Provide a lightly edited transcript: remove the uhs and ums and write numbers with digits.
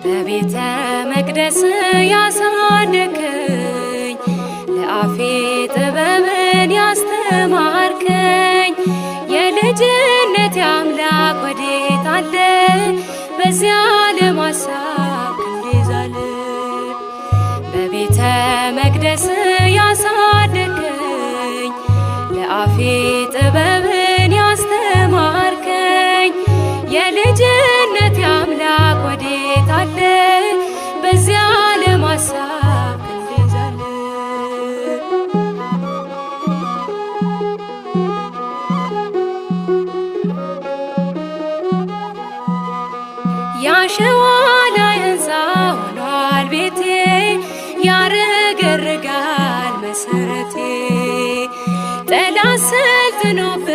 በቤተ መቅደስ ያሳደከኝ ለአፌ ጥበብን ያስተማርከኝ የልጅነት አምላክ ወዴት አለ? በዚያ ዓለም ሐሳብ ክንዴዛለ በቤተ መቅደስ ያሳደከኝ ለአፌ ጥበብን ያስተማርከኝ የልጅነት አምላክ ወዴት አለ? በዚያ ዓለም ሐሳብ ክንዴዛለ ያሸዋ ላይ ሕንፃ ሆኗል ቤቴ ያረገርጋል መሰረቴ ጠላት ሰልጥኖብኝ